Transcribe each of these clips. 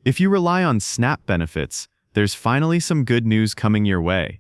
If you rely on SNAP benefits, there's finally some good news coming your way.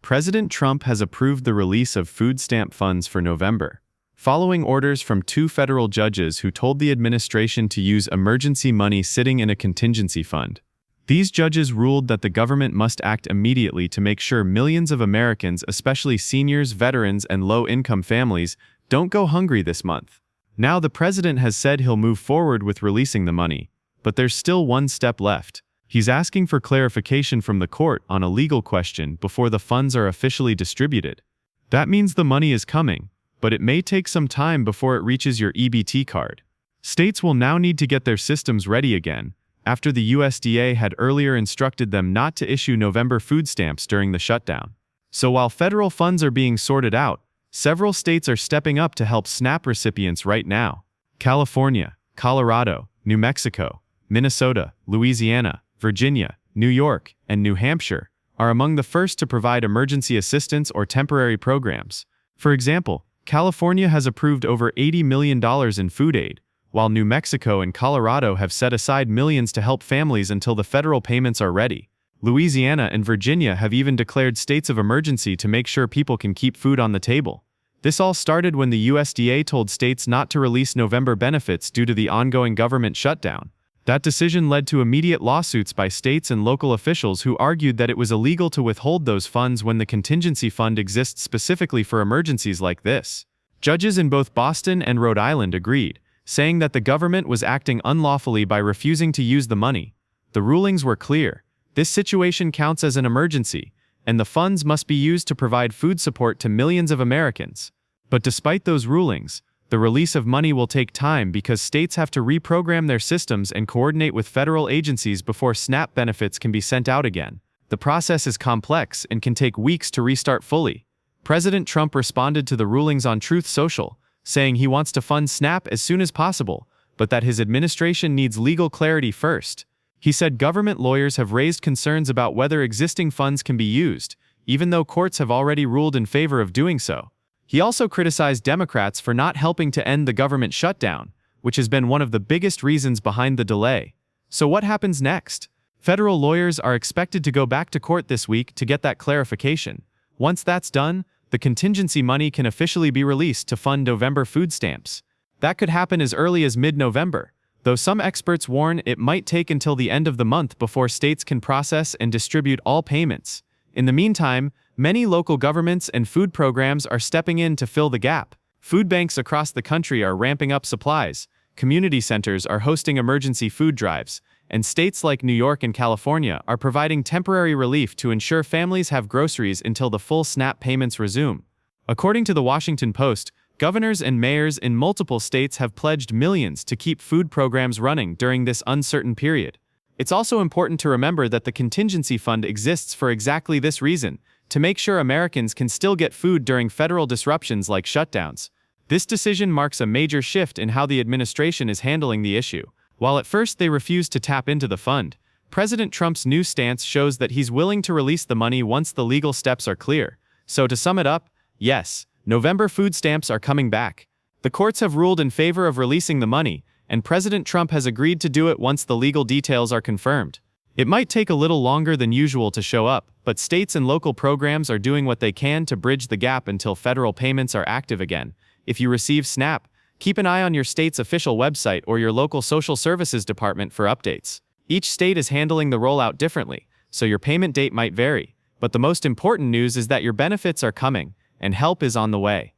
President Trump has approved the release of food stamp funds for November, following orders from 2 federal judges who told the administration to use emergency money sitting in a contingency fund. These judges ruled that the government must act immediately to make sure millions of Americans, especially seniors, veterans, and low-income families, don't go hungry this month. Now the president has said he'll move forward with releasing the money, but there's still one step left. He's asking for clarification from the court on a legal question before the funds are officially distributed. That means the money is coming, but it may take some time before it reaches your EBT card. States will now need to get their systems ready again, after the USDA had earlier instructed them not to issue November food stamps during the shutdown. So while federal funds are being sorted out, several states are stepping up to help SNAP recipients right now. California, Colorado, New Mexico, Minnesota, Louisiana, Virginia, New York, and New Hampshire are among the first to provide emergency assistance or temporary programs. For example, California has approved over $80 million in food aid, while New Mexico and Colorado have set aside millions to help families until the federal payments are ready. Louisiana and Virginia have even declared states of emergency to make sure people can keep food on the table. This all started when the USDA told states not to release November benefits due to the ongoing government shutdown. That decision led to immediate lawsuits by states and local officials who argued that it was illegal to withhold those funds when the contingency fund exists specifically for emergencies like this. Judges in both Boston and Rhode Island agreed, saying that the government was acting unlawfully by refusing to use the money. The rulings were clear. This situation counts as an emergency, and the funds must be used to provide food support to millions of Americans. But despite those rulings, the release of money will take time because states have to reprogram their systems and coordinate with federal agencies before SNAP benefits can be sent out again. The process is complex and can take weeks to restart fully. President Trump responded to the rulings on Truth Social, saying he wants to fund SNAP as soon as possible, but that his administration needs legal clarity first. He said government lawyers have raised concerns about whether existing funds can be used, even though courts have already ruled in favor of doing so. He also criticized Democrats for not helping to end the government shutdown, which has been one of the biggest reasons behind the delay. So what happens next? Federal lawyers are expected to go back to court this week to get that clarification. Once that's done, the contingency money can officially be released to fund November food stamps. That could happen as early as mid-November, though some experts warn it might take until the end of the month before states can process and distribute all payments. In the meantime, many local governments and food programs are stepping in to fill the gap. Food banks across the country are ramping up supplies, community centers are hosting emergency food drives, and states like New York and California are providing temporary relief to ensure families have groceries until the full SNAP payments resume. According to the Washington Post, governors and mayors in multiple states have pledged millions to keep food programs running during this uncertain period. It's also important to remember that the contingency fund exists for exactly this reason, to make sure Americans can still get food during federal disruptions like shutdowns. This decision marks a major shift in how the administration is handling the issue. While at first they refused to tap into the fund, President Trump's new stance shows that he's willing to release the money once the legal steps are clear. So to sum it up, yes, November food stamps are coming back. The courts have ruled in favor of releasing the money, and President Trump has agreed to do it once the legal details are confirmed. It might take a little longer than usual to show up, but states and local programs are doing what they can to bridge the gap until federal payments are active again. If you receive SNAP, keep an eye on your state's official website or your local social services department for updates. Each state is handling the rollout differently, so your payment date might vary. But the most important news is that your benefits are coming, and help is on the way.